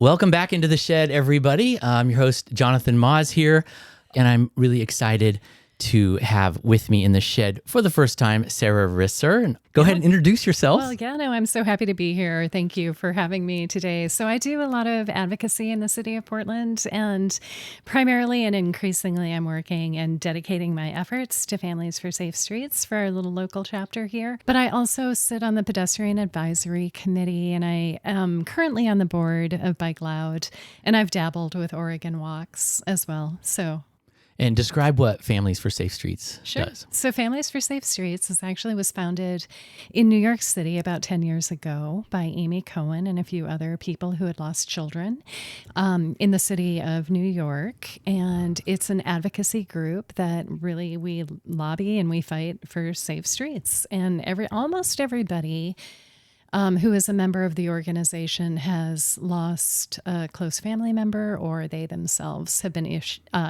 Welcome back into the shed, everybody. I'm your host, Jonathan Maas here, and I'm really excited to have with me in the shed for the first time, Sarah Risser. And go ahead and introduce yourself. Well, I'm so happy to be here. Thank you for having me today. So I do a lot of advocacy in the city of Portland, and primarily and increasingly I'm working and dedicating my efforts to Families for Safe Streets for our little local chapter here. But I also sit on the Pedestrian Advisory Committee, and I am currently on the board of Bike Loud, and I've dabbled with Oregon Walks as well. And describe what Families for Safe Streets does. So Families for Safe Streets was founded in New York City about 10 years ago by Amy Cohen and a few other people who had lost children in the city of New York. And it's an advocacy group that really we lobby and we fight for safe streets. And almost everybody who is a member of the organization has lost a close family member, or they themselves have been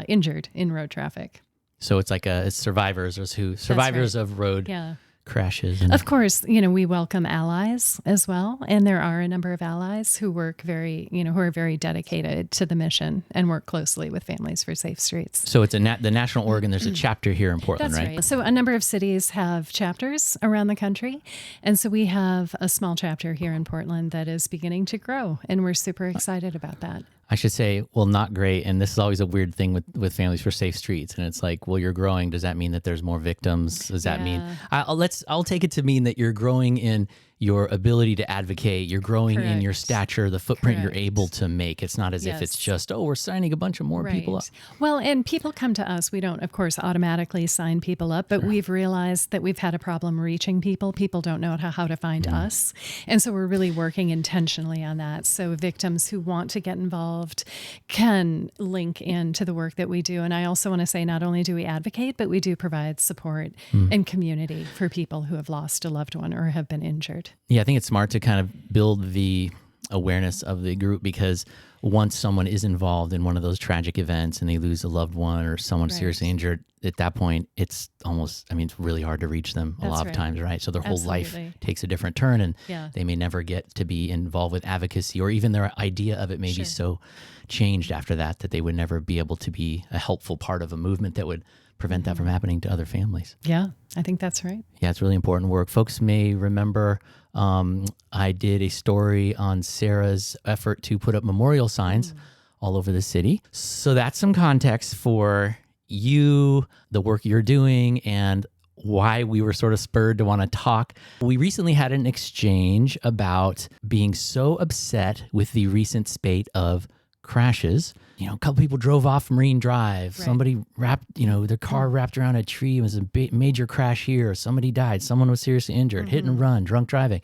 injured in road traffic. So it's like it's survivors of road crashes. Of course, we welcome allies as well. And there are a number of allies who work who are very dedicated to the mission and work closely with Families for Safe Streets. So it's the National Oregon, there's a chapter here in Portland, That's right? So a number of cities have chapters around the country. And so we have a small chapter here in Portland that is beginning to grow. And we're super excited about that. I should say, well, not great. And this is always a weird thing with Families for Safe Streets. And it's like, well, you're growing. Does that mean that there's more victims? Does that mean I'll take it to mean that you're growing in your ability to advocate, you're growing in your stature, the footprint you're able to make. It's not as if it's just, we're signing a bunch of more people up. Well, and people come to us. We don't, of course, automatically sign people up, but we've realized that we've had a problem reaching people. People don't know how to find us. And so we're really working intentionally on that. So victims who want to get involved can link into the work that we do. And I also want to say, not only do we advocate, but we do provide support and community for people who have lost a loved one or have been injured. Yeah, I think it's smart to kind of build the awareness of the group, because once someone is involved in one of those tragic events and they lose a loved one or someone seriously injured, at that point, it's it's really hard to reach them a lot of times, right? So their whole life takes a different turn, and they may never get to be involved with advocacy, or even their idea of it may be so changed after that they would never be able to be a helpful part of a movement that would prevent that from happening to other families. Yeah, I think that's right. Yeah, it's really important work. Folks may remember I did a story on Sarah's effort to put up memorial signs all over the city. So that's some context for you, the work you're doing, and why we were sort of spurred to want to talk. We recently had an exchange about being so upset with the recent spate of crashes. A couple people drove off Marine Drive. Somebody wrapped, their car wrapped around a tree. It was a major crash here. Somebody died. Someone was seriously injured. Hit and run, drunk driving.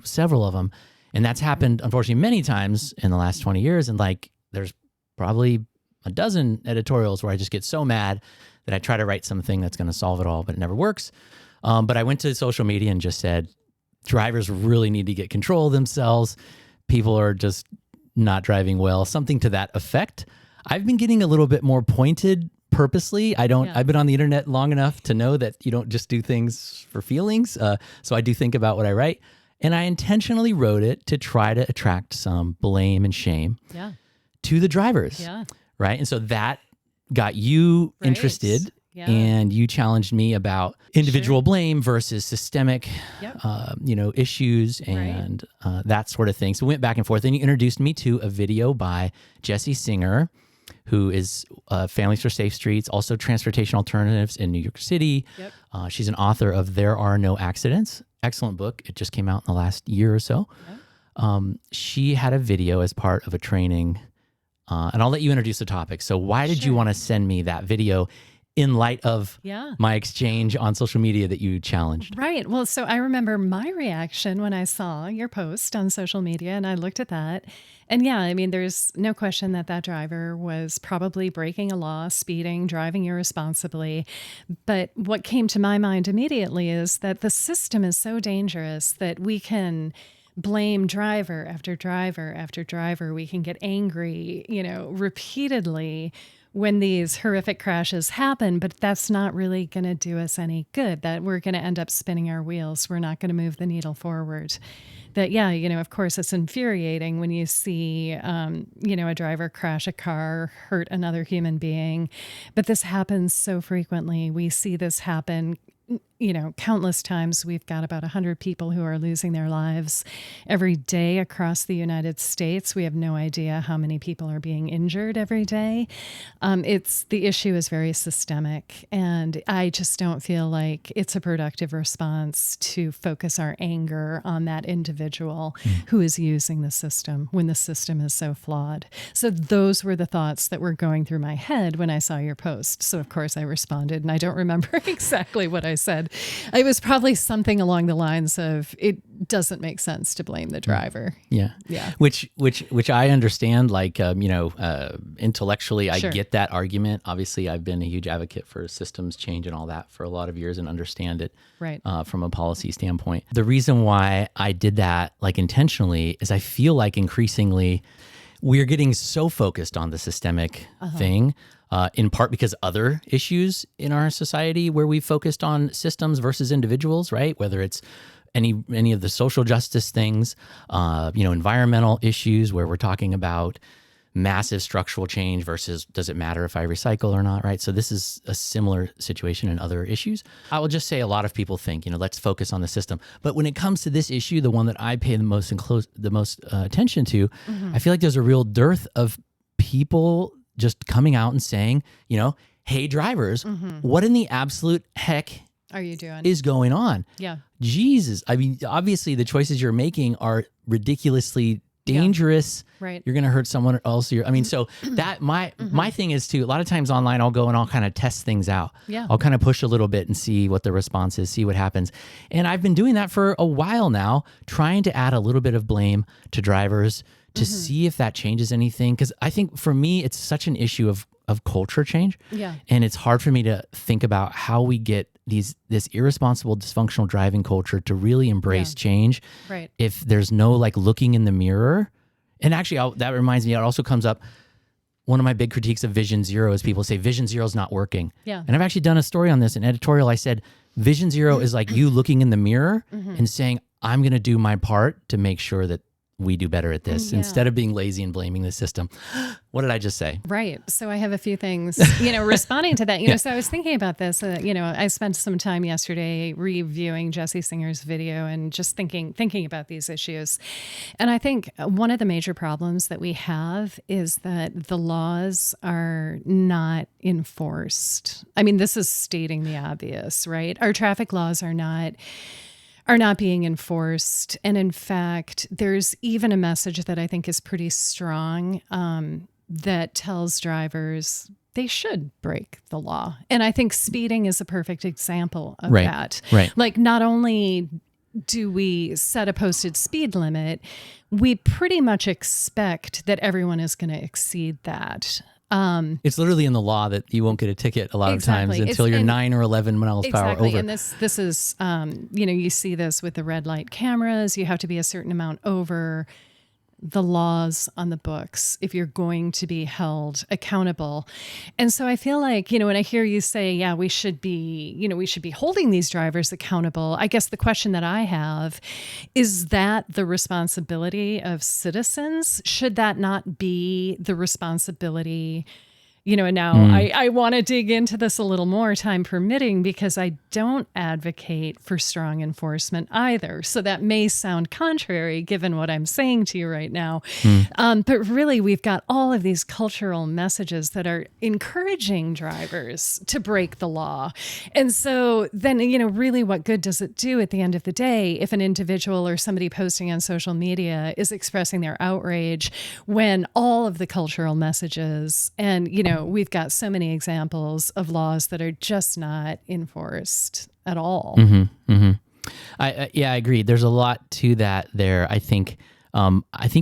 Several of them. And that's happened, unfortunately, many times in the last 20 years. And there's probably a dozen editorials where I just get so mad that I try to write something that's going to solve it all, but it never works. But I went to social media and just said, drivers really need to get control of themselves. People are just not driving well, something to that effect. I've been getting a little bit more pointed purposely. I've been on the internet long enough to know that you don't just do things for feelings. So I do think about what I write, and I intentionally wrote it to try to attract some blame and shame to the drivers. Yeah. Right. And so that got you interested. Yeah. And you challenged me about individual blame versus systemic, issues and that sort of thing. So we went back and forth, and you introduced me to a video by Jessie Singer, who is Families for Safe Streets, also Transportation Alternatives in New York City. Yep. She's an author of There Are No Accidents. Excellent book. It just came out in the last year or so. Yep. She had a video as part of a training, and I'll let you introduce the topic. So why did you want to send me that video in light of my exchange on social media that you challenged? Right. Well, so I remember my reaction when I saw your post on social media, and I looked at that. And there's no question that driver was probably breaking a law, speeding, driving irresponsibly. But what came to my mind immediately is that the system is so dangerous that we can blame driver after driver after driver. We can get angry, repeatedly when these horrific crashes happen, but that's not really going to do us any good, that we're going to end up spinning our wheels. We're not going to move the needle forward. That, yeah, of course, it's infuriating when you see, a driver crash a car, hurt another human being. But this happens so frequently. We see this happen countless times. We've got about 100 people who are losing their lives every day across the United States. We have no idea how many people are being injured every day. The issue is very systemic, and I just don't feel like it's a productive response to focus our anger on that individual who is using the system when the system is so flawed. So those were the thoughts that were going through my head when I saw your post. So of course I responded, and I don't remember exactly what I said. It was probably something along the lines of, it doesn't make sense to blame the driver. Yeah. Which I understand, intellectually, I Sure. get that argument. Obviously, I've been a huge advocate for systems change and all that for a lot of years and understand it Right. From a policy standpoint. The reason why I did that intentionally is I feel like increasingly we're getting so focused on the systemic thing. In part because other issues in our society where we focused on systems versus individuals, right? Whether it's any of the social justice things, environmental issues where we're talking about massive structural change versus does it matter if I recycle or not, right? So this is a similar situation in other issues. I will just say a lot of people think, let's focus on the system. But when it comes to this issue, the one that I pay the most attention to, I feel like there's a real dearth of people just coming out and saying, hey, drivers, what in the absolute heck are you doing? Is going on? Yeah. Jesus. I mean, obviously the choices you're making are ridiculously dangerous. Right. You're going to hurt someone else. So that my thing is too, a lot of times online, I'll go and I'll kind of test things out. Yeah. I'll kind of push a little bit and see what the response is, see what happens. And I've been doing that for a while now, trying to add a little bit of blame to drivers to see if that changes anything. Because I think for me, it's such an issue of culture change. Yeah. And it's hard for me to think about how we get this irresponsible, dysfunctional driving culture to really embrace change. Right. If there's no looking in the mirror. And actually, that reminds me, it also comes up, one of my big critiques of Vision Zero is people say Vision Zero is not working. Yeah. And I've actually done a story on this, an editorial. I said, Vision Zero is like you looking in the mirror and saying, I'm going to do my part to make sure that we do better at this instead of being lazy and blaming the system. What did I just say? Right. So I have a few things, responding to that, so I was thinking about this, I spent some time yesterday reviewing Jesse Singer's video and just thinking about these issues. And I think one of the major problems that we have is that the laws are not enforced. I mean, this is stating the obvious, right? Our traffic laws are not being enforced. And in fact, there's even a message that I think is pretty strong that tells drivers they should break the law. And I think speeding is a perfect example of that. Right. Like, not only do we set a posted speed limit, we pretty much expect that everyone is going to exceed that. It's literally in the law that you won't get a ticket a lot of times Exactly. until you're 9 or 11 miles per hour over. And this is, you see this with the red light cameras. You have to be a certain amount over the laws on the books if you're going to be held accountable. And so I feel like, when I hear you say, we should be holding these drivers accountable, I guess the question that I have is that the responsibility of citizens? Should that not be the responsibility? And now I want to dig into this a little more, time permitting, because I don't advocate for strong enforcement either. So that may sound contrary given what I'm saying to you right now. But really, we've got all of these cultural messages that are encouraging drivers to break the law. And so then, really what good does it do at the end of the day if an individual or somebody posting on social media is expressing their outrage when all of the cultural messages and, we've got so many examples of laws that are just not enforced at all. I agree. There's a lot to that there. I think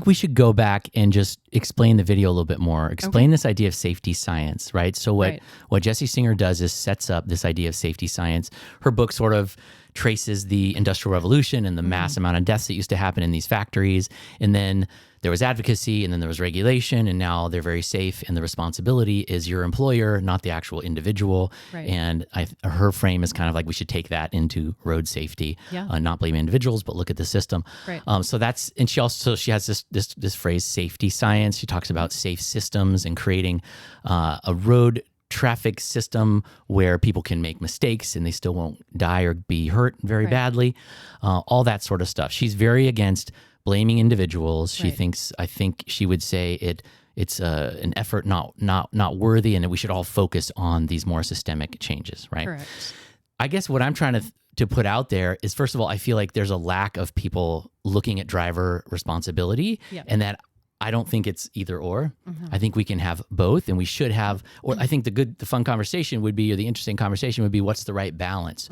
we should go back and just explain the video a little bit more. Explain this idea of safety science, right? So what Jesse Singer does is sets up this idea of safety science. Her book sort of traces the Industrial Revolution and the mass amount of deaths that used to happen in these factories, and then there was advocacy and then there was regulation, and now they're very safe. And the responsibility is your employer, not the actual individual. Right. And her frame is kind of like, we should take that into road safety, not blame individuals, but look at the system. Right. So that's, and she has this phrase, safety science. She talks about safe systems and creating a road traffic system where people can make mistakes and they still won't die or be hurt very badly, all that sort of stuff. She's very against blaming individuals. She thinks, I think she would say it's an effort not worthy, and that we should all focus on these more systemic changes, right? Correct. I guess what I'm trying to put out there is, first of all, I feel like there's a lack of people looking at driver responsibility, and that I don't think it's either or. I think we can have both, and we should have, or I think the fun conversation would be, or the interesting conversation would be, what's the right balance?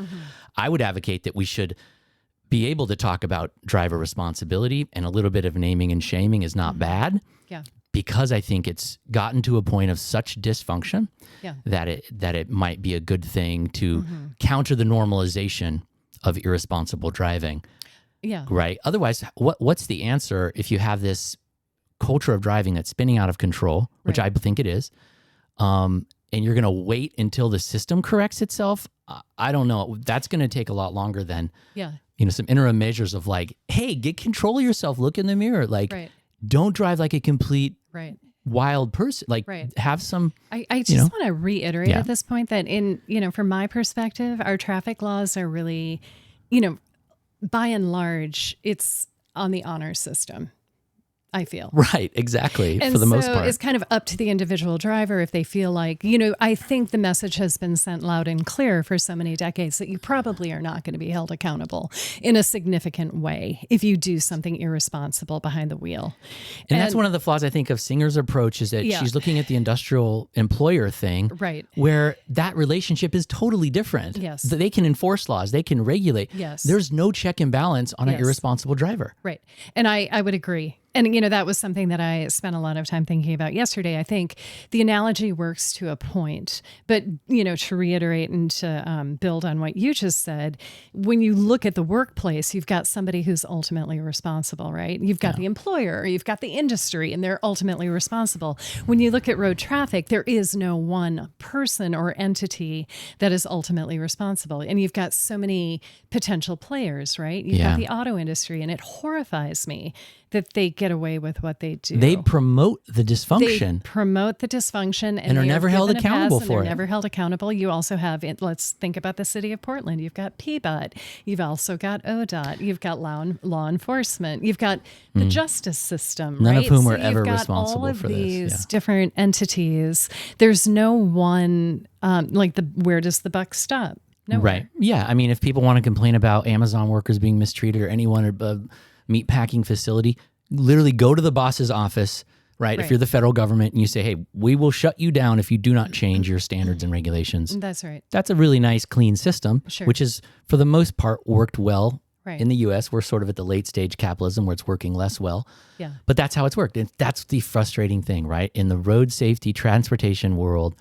I would advocate that we should be able to talk about driver responsibility, and a little bit of naming and shaming is not bad. Yeah. Because I think it's gotten to a point of such dysfunction that it might be a good thing to counter the normalization of irresponsible driving. Yeah. Right. Otherwise, what's the answer if you have this culture of driving that's spinning out of control, which I think it is, and you're going to wait until the system corrects itself? I don't know. That's going to take a lot longer than some interim measures of like, hey, get control of yourself. Look in the mirror. Like, don't drive like a complete wild person. Like, have some. I just want to reiterate at this point that from my perspective, our traffic laws are really, by and large, it's on the honor system, I feel. Right, exactly, and for the most part. So it's kind of up to the individual driver if they feel like, I think the message has been sent loud and clear for so many decades that you probably are not going to be held accountable in a significant way if you do something irresponsible behind the wheel. And that's one of the flaws, I think, of Singer's approach, is that she's looking at the industrial employer thing, where that relationship is totally different. Yes. They can enforce laws, they can regulate. Yes. There's no check and balance on an irresponsible driver. Right. And I would agree. And, that was something that I spent a lot of time thinking about yesterday. I think the analogy works to a point, but, to reiterate and to build on what you just said, when you look at the workplace, you've got somebody who's ultimately responsible, right? You've got the employer, you've got the industry, and they're ultimately responsible. When you look at road traffic, there is no one person or entity that is ultimately responsible. And you've got so many potential players, right? You've got the auto industry, and it horrifies me that they get away with what they do. They promote the dysfunction. And are never held accountable for it. They're never held accountable. You also have, let's think about the city of Portland. You've got PBOT. You've also got ODOT. You've got law enforcement. You've got the justice system. None of whom are so ever you've got responsible all of for these this. different entities. There's no one, where does the buck stop? Nowhere. Right. Yeah. I mean, if people want to complain about Amazon workers being mistreated or anyone at a meat packing facility, literally go to the boss's office, right? If you're the federal government and you say, hey, we will shut you down if you do not change your standards and regulations. That's right. That's a really nice, clean system, which is, for the most part, worked well. In the U.S., we're sort of at the late stage capitalism where it's working less well. Yeah. But that's how it's worked. And that's the frustrating thing, right? In the road safety transportation world,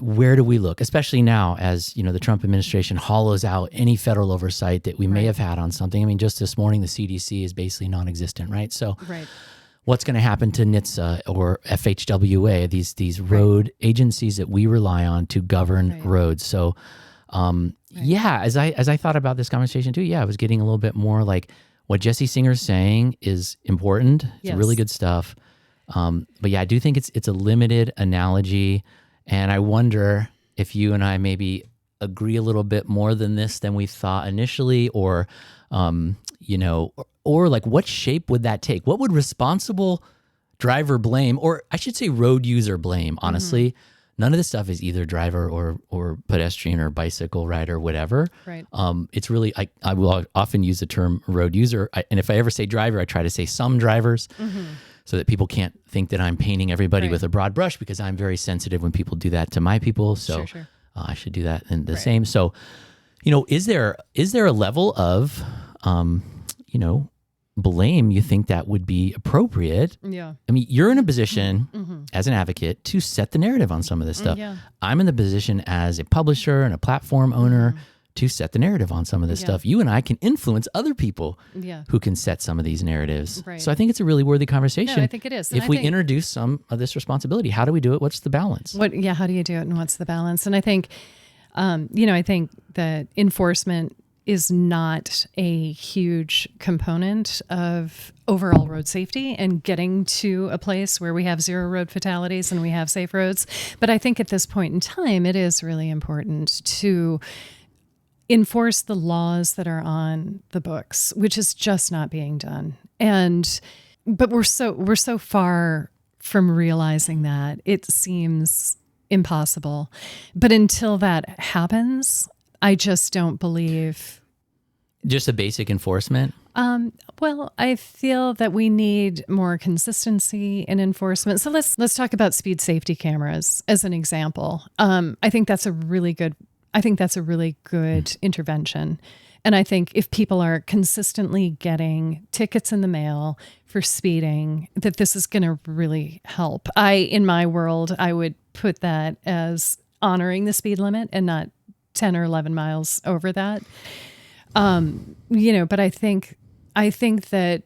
where do we look? Especially now, as the Trump administration hollows out any federal oversight that we may have had on something. I mean, just this morning, the CDC is basically non-existent, right? So what's going to happen to NHTSA or FHWA, these road agencies that we rely on to govern roads? So, as I thought about this conversation too, I was getting a little bit more like what Jesse Singer's saying is important. It's really good stuff. But I do think it's a limited analogy. And I wonder if you and I maybe agree a little bit more than we thought initially, or, or like what shape would that take? What would responsible driver blame, or I should say road user blame, honestly? None of this stuff is either driver or pedestrian or bicycle rider, whatever. Right. It's really, I will often use the term road user. And if I ever say driver, I try to say some drivers. So that people can't think that I'm painting everybody with a broad brush, because I'm very sensitive when people do that to my people. So I should do that in the same. So, is there a level of, blame you think that would be appropriate? Yeah. I mean, you're in a position as an advocate to set the narrative on some of this stuff. I'm in the position as a publisher and a platform owner to set the narrative on some of this stuff. You and I can influence other people who can set some of these narratives. Right. So I think it's a really worthy conversation. No, I think it is. If we introduce some of this responsibility, how do we do it? What's the balance? How do you do it and what's the balance? And I think, I think that enforcement is not a huge component of overall road safety and getting to a place where we have 0 road fatalities and we have safe roads. But I think at this point in time, it is really important to enforce the laws that are on the books, which is just not being done. But we're so far from realizing that it seems impossible. But until that happens, I just don't believe. Just a basic enforcement? Well, I feel that we need more consistency in enforcement. So let's talk about speed safety cameras as an example. I think that's a really good intervention. And I think if people are consistently getting tickets in the mail for speeding, that this is going to really help. In my world, I would put that as honoring the speed limit and not 10 or 11 miles over that. But I think that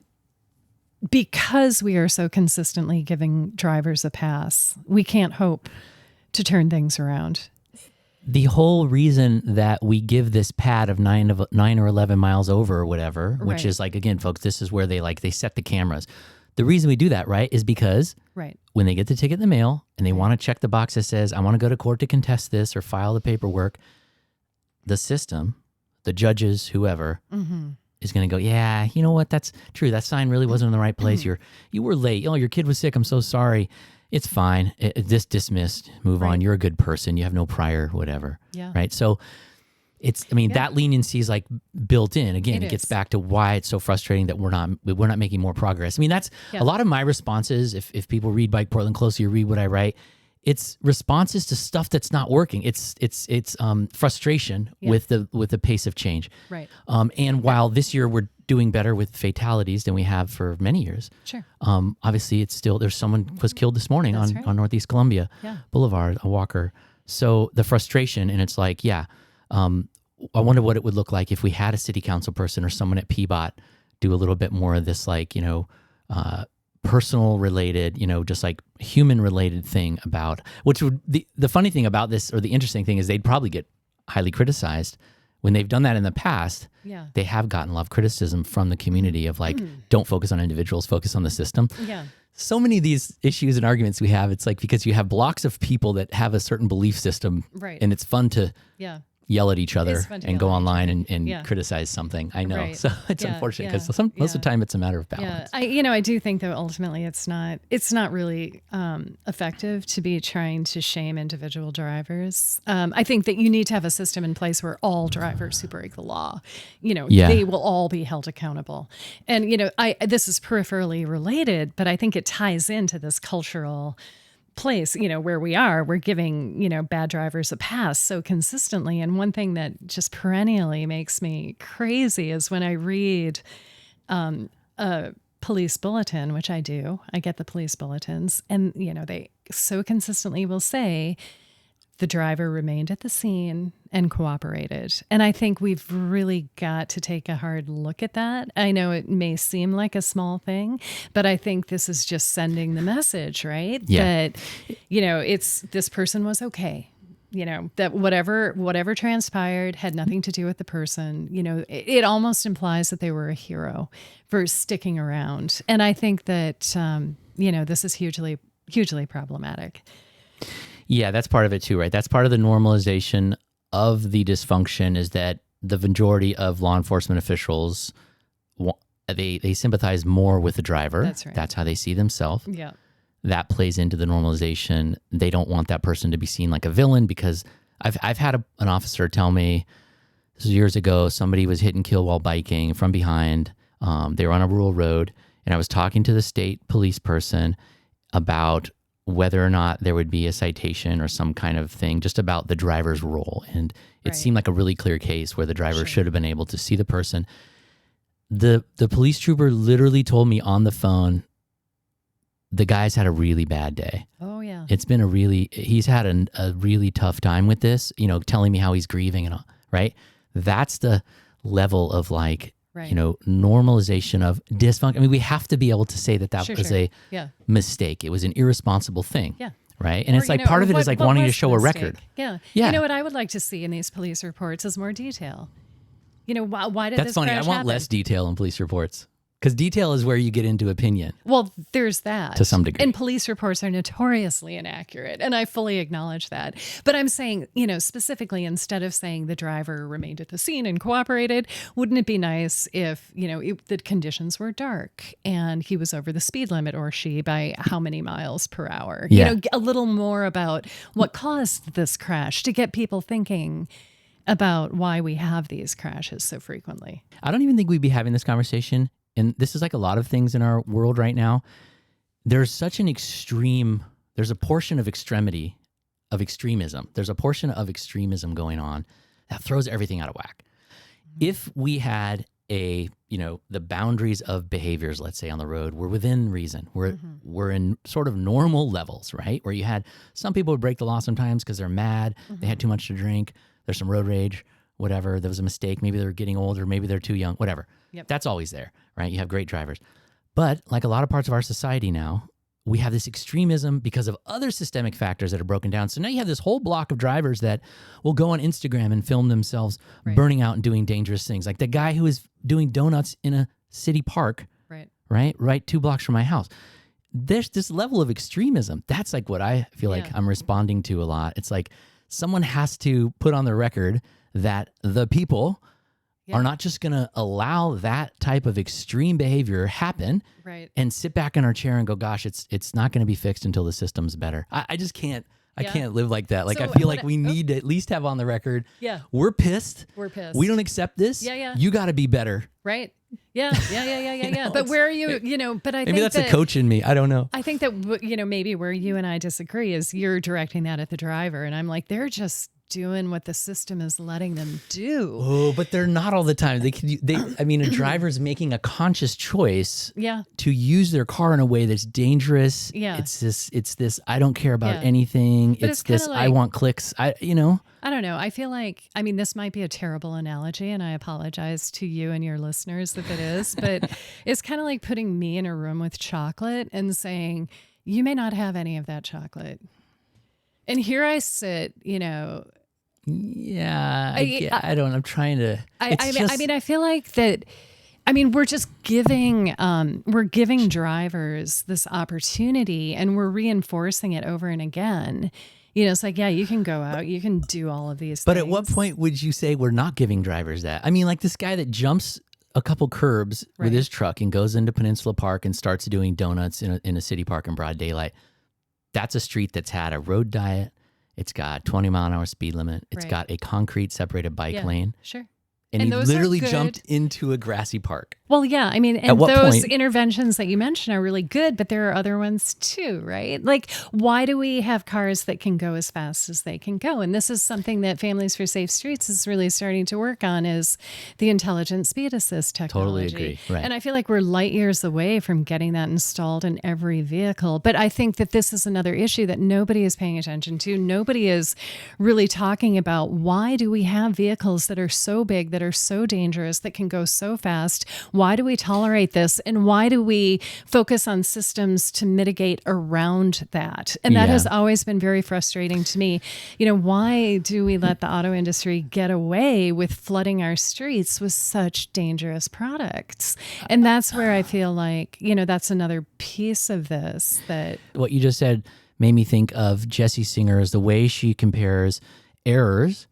because we are so consistently giving drivers a pass, we can't hope to turn things around. The whole reason that we give this pad of 9 or 11 miles over or whatever, which is like, again, folks, this is where they set the cameras. The reason we do that, right, is because when they get the ticket in the mail and they want to check the box that says, I want to go to court to contest this or file the paperwork, the system, the judges, whoever, is going to go, yeah, you know what? That's true. That sign really wasn't in the right place. You were late. Oh, your kid was sick. I'm so sorry. It's fine. This dismissed. Move on. You're a good person. You have no prior whatever. Yeah. Right. So that leniency is like built in. Again, it gets back to why it's so frustrating that we're not making more progress. I mean, that's a lot of my responses. If people read Bike Portland closely or read what I write, it's responses to stuff that's not working. It's frustration with the pace of change. Right. And while this year we're doing better with fatalities than we have for many years. Sure. Obviously, it's still there's someone was killed this morning on Northeast Columbia Boulevard, a walker. So the frustration, and it's like, I wonder what it would look like if we had a city council person or someone at PBOT do a little bit more of this, like, personal related, just like human related thing about, which would the funny thing about this, or the interesting thing, is they'd probably get highly criticized. When they've done that in the past, they have gotten a lot of criticism from the community of like, don't focus on individuals, focus on the system. Yeah. So many of these issues and arguments we have, it's like because you have blocks of people that have a certain belief system, and it's fun to yell at each other and go online and criticize something. I know. Right. So it's unfortunate because most of the time it's a matter of balance. I do think that ultimately it's not really effective to be trying to shame individual drivers. I think that you need to have a system in place where all drivers who break the law, they will all be held accountable. And, this is peripherally related, but I think it ties into this cultural place, where we're giving, bad drivers a pass so consistently. And one thing that just perennially makes me crazy is when I read a police bulletin, which I do. I get the police bulletins, and, they so consistently will say the driver remained at the scene and cooperated. And I think we've really got to take a hard look at that. I know it may seem like a small thing, but I think this is just sending the message, right? Yeah. That, it's this person was okay. That whatever transpired had nothing to do with the person. It almost implies that they were a hero for sticking around. And I think that, this is hugely, hugely problematic. Yeah, that's part of it too, right? That's part of the normalization of the dysfunction, is that the majority of law enforcement officials, they sympathize more with the driver. That's right. That's how they see themselves. Yeah. That plays into the normalization. They don't want that person to be seen like a villain, because I've had an officer tell me, this was years ago, somebody was hit and killed while biking from behind. They were on a rural road, and I was talking to the state police person about whether or not there would be a citation or some kind of thing just about the driver's role. And it seemed like a really clear case where the driver should have been able to see the person. The police trooper literally told me on the phone, the guy's had a really bad day. Oh, yeah. It's been he's had a really tough time with this, telling me how he's grieving and all, right? That's the level of like, Right. normalization of dysfunction. I mean, we have to be able to say that Sure, was sure. a Yeah. mistake. It was an irresponsible thing. Yeah. Right. And Or, it's like part of it is like what wanting to was the show a mistake? record. Yeah. Yeah. You know what I would like to see in these police reports is more detail. Why did That's this funny. I crash want happen? less detail in police reports because detail is where you get into opinion. Well, there's that. To some degree. And police reports are notoriously inaccurate, and I fully acknowledge that. But I'm saying, specifically, instead of saying the driver remained at the scene and cooperated, wouldn't it be nice if, the conditions were dark and he was over the speed limit or she by how many miles per hour? Yeah. A little more about what caused this crash to get people thinking about why we have these crashes so frequently. I don't even think we'd be having this conversation. And this is like a lot of things in our world right now. There's such an extreme, there's a portion of extremism. There's a portion of extremism going on that throws everything out of whack. If we had the boundaries of behaviors, let's say on the road, were within reason. We're in sort of normal levels, right? Where you had some people would break the law sometimes because they're mad, they had too much to drink, there's some road rage, whatever, there was a mistake, maybe they're getting older, maybe they're too young, whatever. Yep. That's always there, right? You have great drivers. But like a lot of parts of our society now, we have this extremism because of other systemic factors that are broken down. So now you have this whole block of drivers that will go on Instagram and film themselves burning out and doing dangerous things. Like the guy who is doing donuts in a city park, right 2 blocks from my house. There's this level of extremism. That's like what I feel like I'm responding to a lot. It's like someone has to put on the record that the people are not just going to allow that type of extreme behavior happen and sit back in our chair and go, gosh, it's not going to be fixed until the system's better. I just can't. I can't live like that. Like, So I feel like we need to at least have on the record. Yeah. We're pissed. We're pissed. We don't accept this. Yeah. You got to be better. Right. Yeah. But where are you, but I Maybe think that's a coach in me. I don't know. I think that, maybe where you and I disagree is you're directing that at the driver. And I'm like, they're just doing what the system is letting them do. Oh, but they're not all the time. A driver's making a conscious choice to use their car in a way that's dangerous. Yeah. It's this, I don't care about anything. But it's this, I want clicks. I don't know. I feel like, this might be a terrible analogy and I apologize to you and your listeners if it is, but it's kind of like putting me in a room with chocolate and saying, you may not have any of that chocolate. And here I sit, Yeah, I don't. I'm trying to. I feel like that. We're just giving drivers this opportunity, and we're reinforcing it over and again. It's like, you can go out, you can do all of these But things. at what point would you say we're not giving drivers that? I mean, like this guy that jumps a couple curbs with his truck and goes into Peninsula Park and starts doing donuts in a city park in broad daylight. That's a street that's had a road diet. It's got 20-mile-an-hour speed limit. It's got a concrete separated bike lane. Sure. And he literally jumped into a grassy park. Well, yeah. And those interventions that you mentioned are really good, but there are other ones too, right? Like, why do we have cars that can go as fast as they can go? And this is something that Families for Safe Streets is really starting to work on, is the intelligent speed assist technology. Totally agree. Right. And I feel like we're light years away from getting that installed in every vehicle. But I think that this is another issue that nobody is paying attention to. Nobody is really talking about, why do we have vehicles that are so big, that are so dangerous, that can go so fast? Why do we tolerate this? And why do we focus on systems to mitigate around that? And that has always been very frustrating to me. Why do we let the auto industry get away with flooding our streets with such dangerous products? And that's where I feel like, that's another piece of this. That what you just said made me think of Jessie Singer's, the way she compares errors,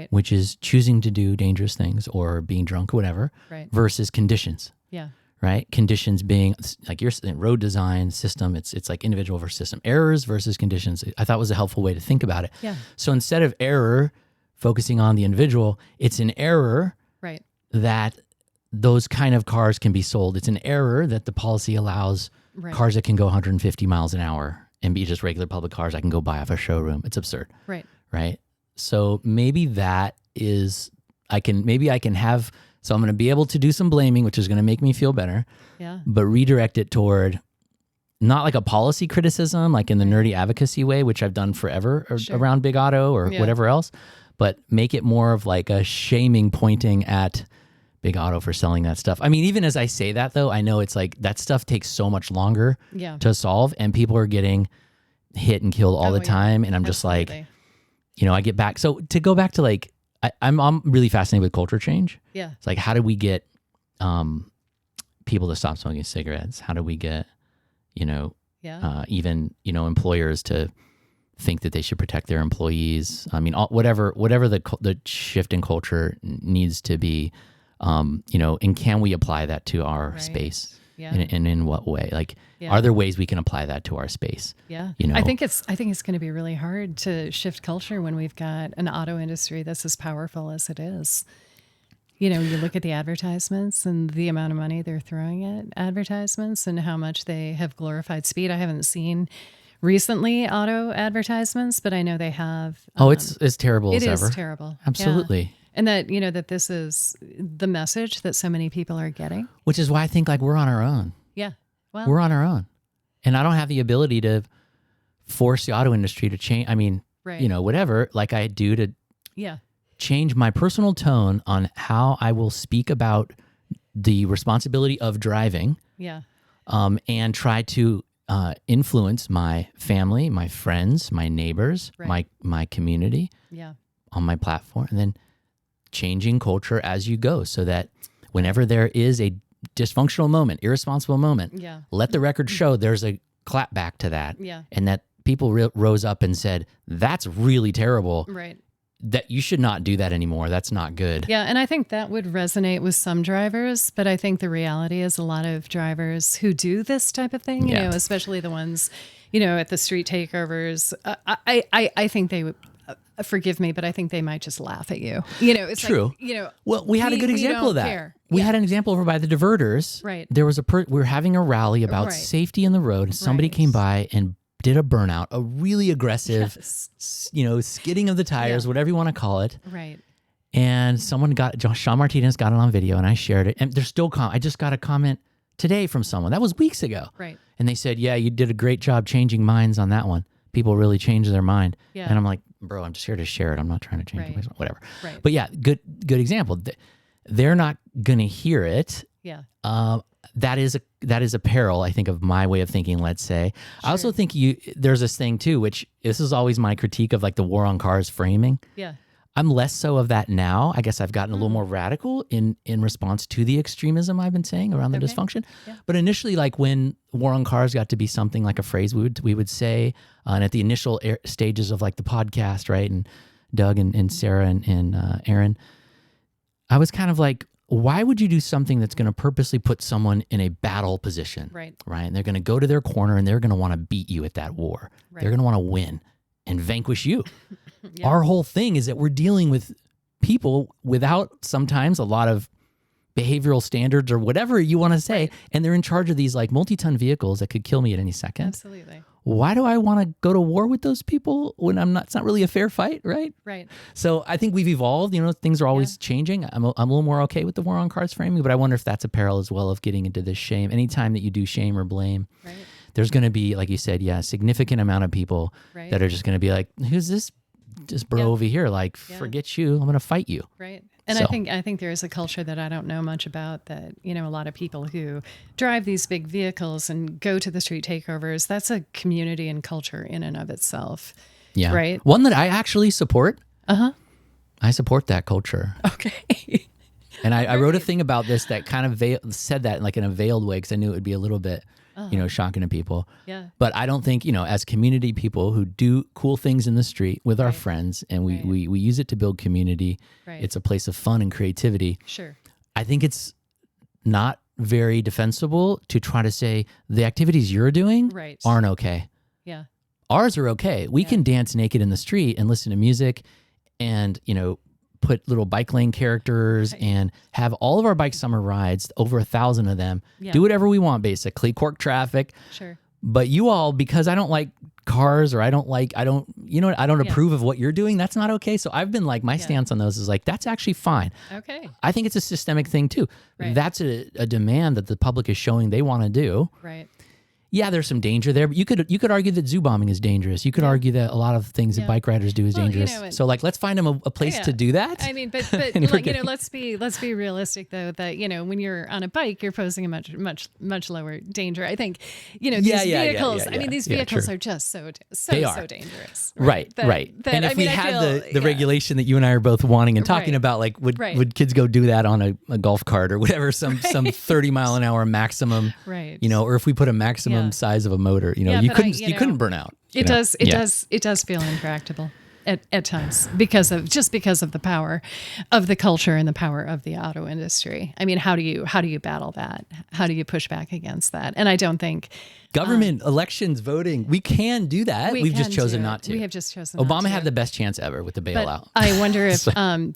which is choosing to do dangerous things or being drunk or whatever, versus conditions. Yeah. Right? Conditions being like your road design system. It's like individual versus system. Errors versus conditions. I thought was a helpful way to think about it. Yeah. So instead of error focusing on the individual, it's an error that those kind of cars can be sold. It's an error that the policy allows cars that can go 150 miles an hour and be just regular public cars I can go buy off a showroom. It's absurd. Right? So maybe that is, I can have, so I'm going to be able to do some blaming, which is going to make me feel better, but redirect it toward not like a policy criticism, like in the nerdy advocacy way, which I've done forever around Big Auto or whatever else, but make it more of like a shaming, pointing at Big Auto for selling that stuff. I mean, even as I say that though, I know it's like that stuff takes so much longer to solve, and people are getting hit and killed all the time. And I'm just like, I get back. So to go back to like, I'm really fascinated with culture change. Yeah. It's like, how do we get people to stop smoking cigarettes? How do we get, even, employers to think that they should protect their employees? I mean, whatever the shift in culture needs to be, and can we apply that to our space? Yeah. And in what way? Like, are there ways we can apply that to our space? Yeah. I think it's going to be really hard to shift culture when we've got an auto industry that's as powerful as it is. You look at the advertisements and the amount of money they're throwing at advertisements and how much they have glorified speed. I haven't seen recently auto advertisements, but I know they have. It's terrible as ever. It is terrible. Absolutely. Yeah. And that, that this is the message that so many people are getting. Which is why I think like we're on our own. Yeah. Well, we're on our own. And I don't have the ability to force the auto industry to change. I mean, whatever, like I do to change my personal tone on how I will speak about the responsibility of driving. Yeah. And try to influence my family, my friends, my neighbors, my community on my platform. And then changing culture as you go, so that whenever there is a dysfunctional moment, irresponsible moment, let the record show there's a clap back to that. Yeah. And that people rose up and said, that's really terrible. Right. That you should not do that anymore. That's not good. Yeah. And I think that would resonate with some drivers, but I think the reality is a lot of drivers who do this type of thing, especially the ones, at the street takeovers, I think they would, forgive me, but I think they might just laugh at you. It's true. Like, well, we had a good example of that. Care. We had an example over by the diverters. Right. There was we were having a rally about safety in the road, and somebody came by and did a burnout, a really aggressive, skidding of the tires, whatever you want to call it. Right. And Sean Martinez got it on video, and I shared it. And there's still I just got a comment today from someone. That was weeks ago. Right. And they said, yeah, you did a great job changing minds on that one. People really changed their mind. Yeah. And I'm like, bro, I'm just here to share it. I'm not trying to change it. Whatever. Right. But yeah, good example. They're not going to hear it. Yeah. That is a peril, I think, of my way of thinking, let's say. Sure. I also think there's this thing too, which this is always my critique of like the war on cars framing. Yeah. I'm less so of that now. I guess I've gotten a little more radical in response to the extremism I've been saying around the dysfunction. Yeah. But initially, like when war on cars got to be something like a phrase we would say, and at the initial stages of like the podcast, right? And Doug and Sarah and Aaron, I was kind of like, why would you do something that's going to purposely put someone in a battle position? Right. And they're going to go to their corner and they're going to want to beat you at that war. Right. They're going to want to win and vanquish you. Yeah. Our whole thing is that we're dealing with people without sometimes a lot of behavioral standards or whatever you want to say. And they're in charge of these like multi-ton vehicles that could kill me at any second. Absolutely. Why do I want to go to war with those people when it's not really a fair fight, right? Right. So I think we've evolved, things are always changing. I'm a little more okay with the war on cars framing, but I wonder if that's a peril as well of getting into this shame. Anytime that you do shame or blame, there's going to be, like you said, a significant amount of people that are just going to be like, who's this bro over here? Like, forget you. I'm going to fight you. Right. And so. I think there is a culture that I don't know much about that, a lot of people who drive these big vehicles and go to the street takeovers, that's a community and culture in and of itself. Yeah. Right. One that I actually support. Uh-huh. I support that culture. Okay. And I wrote a thing about this that kind of said that like in a veiled way because I knew it would be a little bit, shocking to people. Yeah. But I don't think, as community people who do cool things in the street with our friends and we use it to build community, it's a place of fun and creativity. Sure. I think it's not very defensible to try to say the activities you're doing aren't okay. Yeah. Ours are okay. We can dance naked in the street and listen to music and, put little bike lane characters and have all of our bike summer rides, over 1,000 of them, do whatever we want, basically, cork traffic. Sure. But you all, because I don't like cars or I don't approve of what you're doing, that's not okay. So I've been like, my stance on those is like, that's actually fine. Okay. I think it's a systemic thing too. Right. That's a demand that the public is showing they want to do. Right. yeah, there's some danger there, but you could argue that zoo bombing is dangerous. You could argue that a lot of things that bike riders do is dangerous. So like, let's find them a place to do that. I mean, but like, let's be realistic though, that, when you're on a bike, you're posing a much lower danger. I think, these vehicles, I mean, these vehicles are just so dangerous. Right. And if we had the regulation that you and I are both wanting and talking about, like would kids go do that on a golf cart or whatever, some 30 mile an hour maximum, or if we put a maximum size of a motor, you couldn't burn out. It does feel intractable at times because of the power of the culture and the power of the auto industry. I mean, how do you battle that? How do you push back against that? And I don't think government elections, voting, we can do that. We've just chosen not to. We have just chosen. Obama had the best chance ever with the bailout. But I wonder if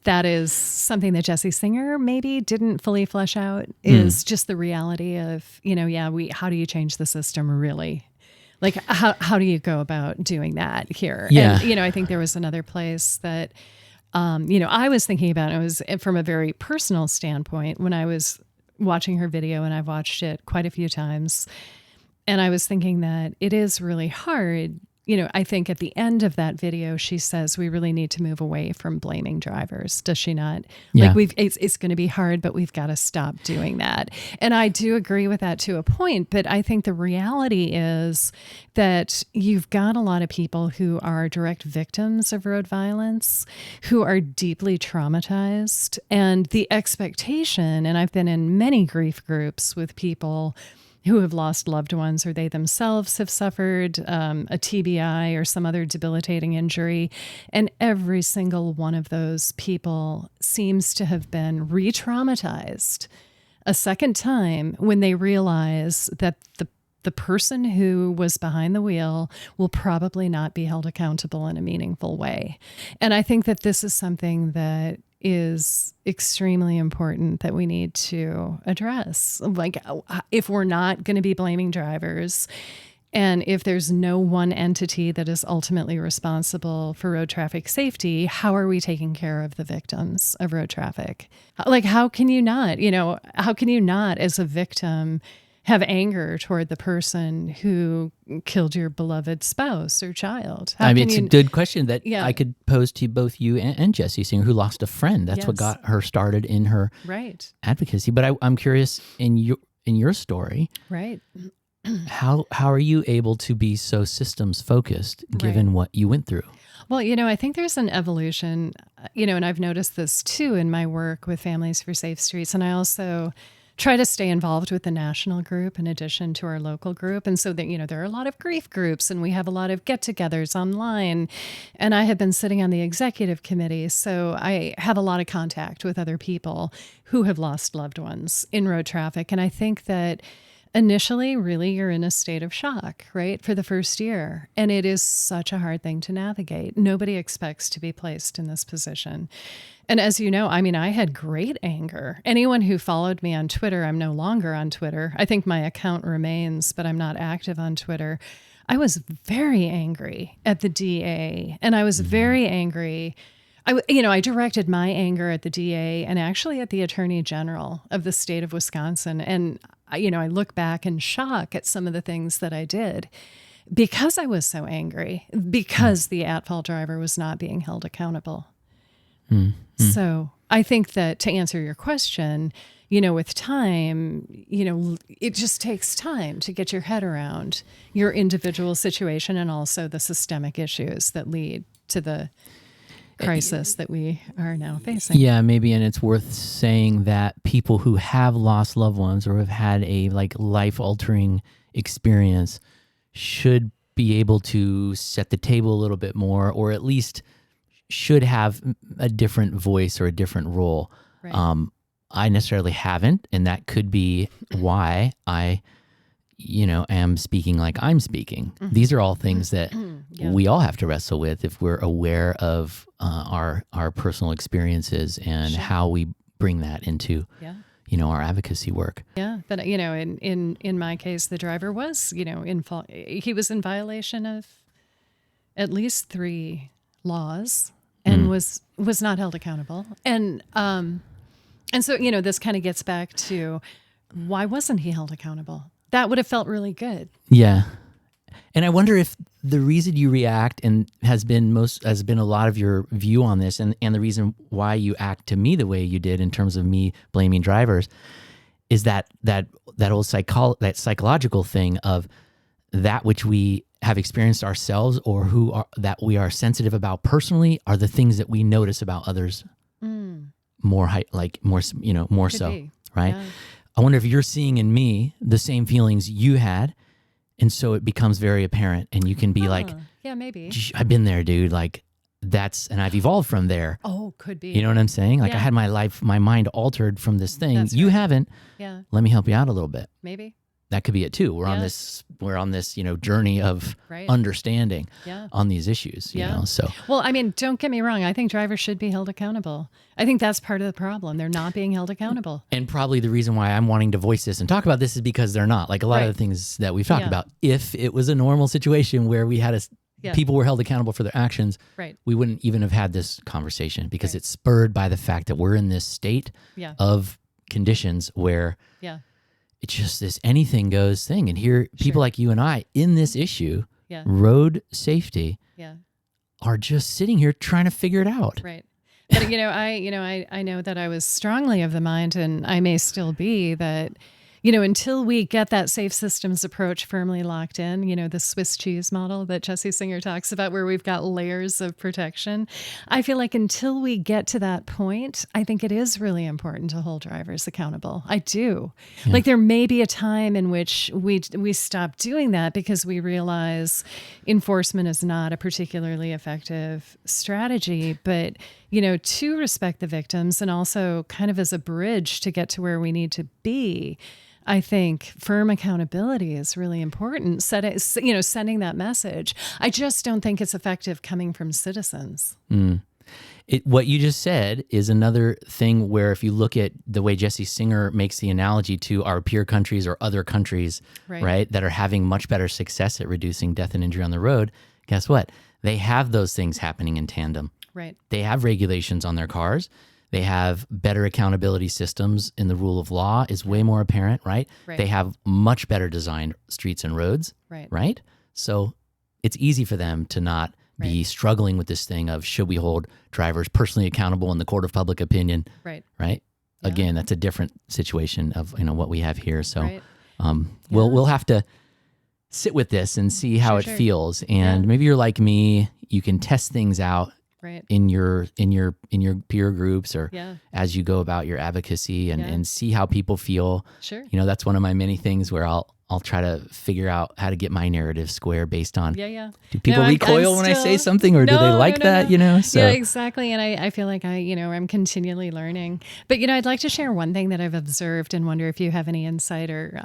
that is something that Jesse Singer maybe didn't fully flesh out. Is just the reality of how do you change the system really? Like, how do you go about doing that here? Yeah. And, I think there was another place that, I was thinking about, it was from a very personal standpoint when I was watching her video, and I've watched it quite a few times. And I was thinking that it is really hard. I think at the end of that video, she says we really need to move away from blaming drivers. Does she not? Yeah. Like it's going to be hard, but we've got to stop doing that. And I do agree with that to a point. But I think the reality is that you've got a lot of people who are direct victims of road violence, who are deeply traumatized, and the expectation. And I've been in many grief groups with people who have lost loved ones, or they themselves have suffered a TBI or some other debilitating injury. And every single one of those people seems to have been re-traumatized a second time when they realize that the person who was behind the wheel will probably not be held accountable in a meaningful way. And I think that this is something that is extremely important that we need to address. Like, if we're not going to be blaming drivers, and if there's no one entity that is ultimately responsible for road traffic safety, how are we taking care of the victims of road traffic? Like, how can you not, as a victim, have anger toward the person who killed your beloved spouse or child? It's a good question that I could pose to both you and Jesse Singer, who lost a friend. That's what got her started in her advocacy. But I'm curious, in your story, how are you able to be so systems focused given what you went through? Well, I think there's an evolution, and I've noticed this too in my work with Families for Safe Streets, and I also try to stay involved with the national group in addition to our local group. And so that, there are a lot of grief groups, and we have a lot of get-togethers online. And I have been sitting on the executive committee, so I have a lot of contact with other people who have lost loved ones in road traffic. And I think that initially, really, you're in a state of shock, right, for the first year. And it is such a hard thing to navigate. Nobody expects to be placed in this position. And as you know, I had great anger. Anyone who followed me on Twitter, I'm no longer on Twitter. I think my account remains, but I'm not active on Twitter. I was very angry at the DA, and I was very angry. I directed my anger at the DA and actually at the Attorney General of the state of Wisconsin. And, I look back in shock at some of the things that I did because I was so angry, because the at-fault driver was not being held accountable. So I think that to answer your question, with time, it just takes time to get your head around your individual situation and also the systemic issues that lead to the crisis that we are now facing. Yeah, maybe. And it's worth saying that people who have lost loved ones or have had a life-altering experience should be able to set the table a little bit more, or at least should have a different voice or a different role. Right. I necessarily haven't, and that could be why I, am speaking like I'm speaking. Mm-hmm. These are all things that we all have to wrestle with if we're aware of our personal experiences and how we bring that into our advocacy work. Yeah, but in my case, the driver was he was in violation of at least 3 laws. And was not held accountable. And so, this kind of gets back to why wasn't he held accountable? That would have felt really good. Yeah. And I wonder if the reason you react and has been a lot of your view on this, and the reason why you act to me the way you did in terms of me blaming drivers, is that old that psychological thing of that which we have experienced ourselves or that we are sensitive about personally are the things that we notice about others more Could so, be. right? Yeah. I wonder if you're seeing in me the same feelings you had. And so it becomes very apparent, and you can be like, yeah, maybe. I've been there, dude. Like and I've evolved from there. Oh, could be. You know what I'm saying? Like Yeah. I had my mind altered from this thing. That's You right. haven't. Yeah, Let me help you out a little bit. maybe. That could be it too. We're on this, journey of Right. understanding Yeah. on these issues, you Yeah. know? So Well, I mean, don't get me wrong. I think drivers should be held accountable. I think that's part of the problem. They're not being held accountable. and probably the reason why I'm wanting to voice this and talk about this is because they're not. Like a lot Right. of the things that we've talked Yeah. about. If it was a normal situation where we had Yeah. people were held accountable for their actions, Right. we wouldn't even have had this conversation because Right. it's spurred by the fact that we're in this state Yeah. of conditions where Yeah. it's just this anything goes thing. And here, people Sure. like you and I in this issue, Yeah. road safety, Yeah. are just sitting here trying to figure it out. Right. But I know that I was strongly of the mind, and I may still be, that until we get that safe systems approach firmly locked in, the Swiss cheese model that Jesse Singer talks about, where we've got layers of protection. I feel like until we get to that point, I think it is really important to hold drivers accountable. I do. Like there may be a time in which we stop doing that because we realize enforcement is not a particularly effective strategy, but to respect the victims and also kind of as a bridge to get to where we need to be. I think firm accountability is really important. Sending that message. I just don't think it's effective coming from citizens. What you just said is another thing where if you look at the way Jesse Singer makes the analogy to our peer countries or other countries, right, that are having much better success at reducing death and injury on the road, guess what? They have those things happening in tandem. Right. They have regulations on their cars. They have better accountability systems in the rule of law is way more apparent, right? Right. They have much better designed streets and roads, right? So it's easy for them to not be struggling with this thing of should we hold drivers personally accountable in the court of public opinion, right? Yeah. Again, that's a different situation of what we have here. So we'll have to sit with this and see how it feels. And maybe you're like me, you can test things out. Right. In your peer groups or as you go about your advocacy and see how people feel. Sure. That's one of my many things where I'll try to figure out how to get my narrative square based on do people recoil when I say something or do they like that? So yeah, exactly. And I feel like I'm continually learning. But I'd like to share one thing that I've observed and wonder if you have any insight or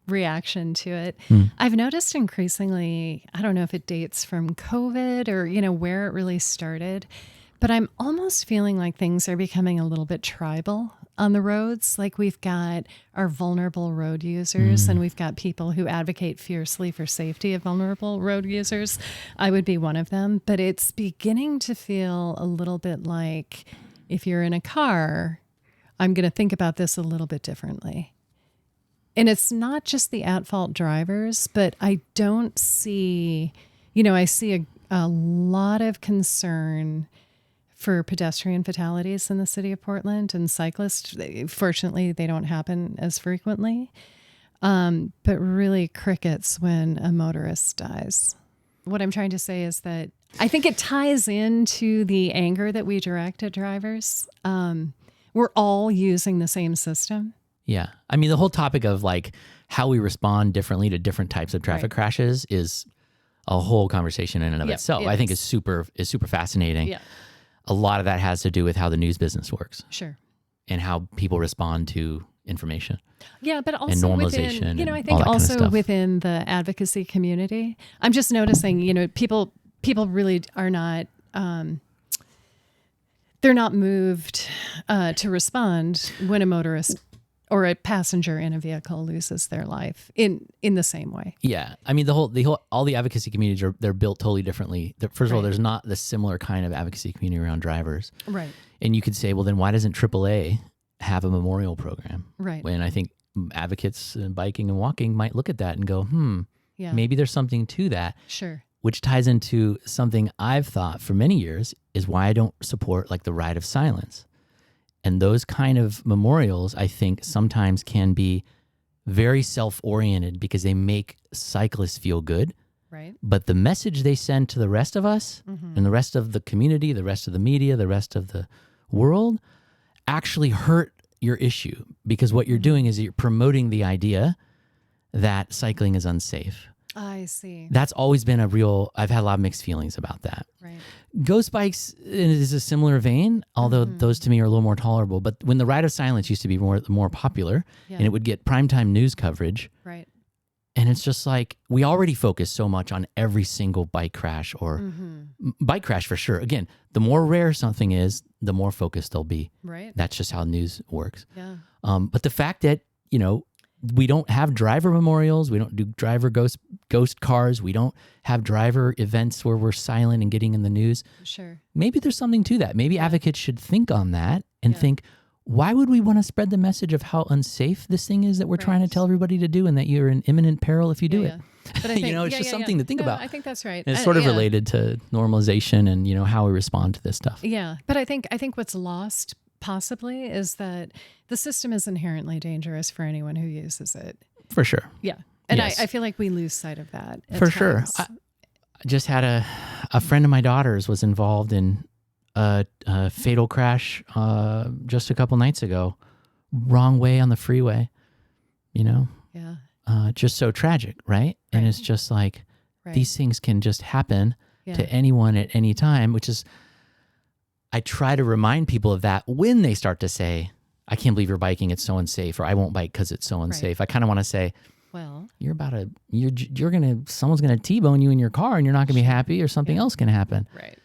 reaction to it. I've noticed increasingly, I don't know if it dates from COVID or, where it really started, but I'm almost feeling like things are becoming a little bit tribal on the roads. Like we've got our vulnerable road users and we've got people who advocate fiercely for safety of vulnerable road users. I would be one of them, but it's beginning to feel a little bit like if you're in a car, I'm going to think about this a little bit differently. And it's not just the at-fault drivers, but I don't see, I see a lot of concern for pedestrian fatalities in the city of Portland and cyclists. Fortunately, they don't happen as frequently, but really crickets when a motorist dies. What I'm trying to say is that I think it ties into the anger that we direct at drivers. We're all using the same system. Yeah. I mean, the whole topic of like how we respond differently to different types of traffic crashes is a whole conversation in and of itself. I think is super fascinating. Yeah. A lot of that has to do with how the news business works. Sure. And how people respond to information. Yeah, but also and normalization within, I and think all that also kind of stuff. Within the advocacy community, I'm just noticing, people really are not, they're not moved to respond when a motorist or a passenger in a vehicle loses their life in the same way. Yeah. I mean, all the advocacy communities they're built totally differently. First of all, there's not the similar kind of advocacy community around drivers. Right. And you could say, well, then why doesn't AAA have a memorial program? Right. And I think advocates in biking and walking might look at that and go, Yeah. maybe there's something to that. Sure. Which ties into something I've thought for many years is why I don't support like the ride of silence. And those kind of memorials, I think, sometimes can be very self-oriented because they make cyclists feel good. Right. But the message they send to the rest of us and the rest of the community, the rest of the media, the rest of the world actually hurt your issue, because what you're doing is you're promoting the idea that cycling is unsafe. I see. That's always been I've had a lot of mixed feelings about that. Right. Ghost bikes is a similar vein, although those to me are a little more tolerable. But when the ride of silence used to be more popular and it would get primetime news coverage, Right. and it's just like we already focus so much on every single bike crash or bike crash for sure. Again, the more rare something is, the more focused they'll be. Right. That's just how news works. Yeah. But the fact that, we don't have driver memorials, we don't do driver ghost cars, we don't have driver events where we're silent and getting in the news. Sure. Maybe there's something to that. Maybe advocates should think on that and think, why would we want to spread the message of how unsafe this thing is that we're trying to tell everybody to do, and that you're in imminent peril if you do it? But I think, it's just something to think about. I think that's right. And it's sort of related to normalization and, how we respond to this stuff. Yeah. But I think what's lost possibly is that the system is inherently dangerous for anyone who uses it. For sure. Yeah. And Yes. I feel like we lose sight of that. For sure. I just had a friend of my daughter's was involved in a fatal crash just a couple nights ago. Wrong way on the freeway, Yeah. just so tragic, right? And it's just like these things can just happen to anyone at any time, which is, I try to remind people of that when they start to say, I can't believe you're biking, it's so unsafe, or I won't bike because it's so unsafe. I kind of want to say, well, someone's going to T-bone you in your car and you're not going to be happy, or something else can happen. Right.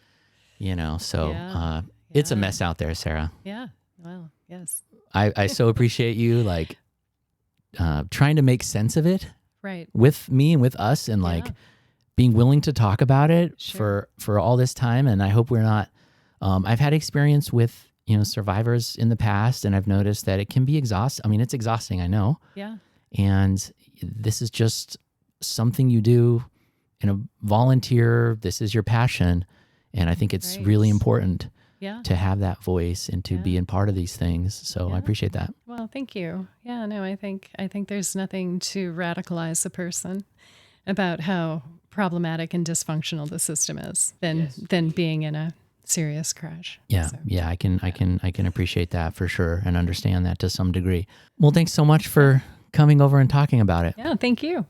It's a mess out there, Sarah. Yeah. Well, yes. I so appreciate you trying to make sense of it with me and with us, and being willing to talk about it for all this time. And I hope we're not, I've had experience with, survivors in the past, and I've noticed that it can be exhausting. I mean, it's exhausting, I know. Yeah. And this is just something you do in a volunteer. This is your passion. And I think it's really important to have that voice and to be in part of these things. So I appreciate that. Well, thank you. Yeah, no, I think there's nothing to radicalize a person about how problematic and dysfunctional the system is than being in a serious crash. Yeah. So. Yeah. I can appreciate that for sure and understand that to some degree. Well, thanks so much for coming over and talking about it. Yeah. Thank you.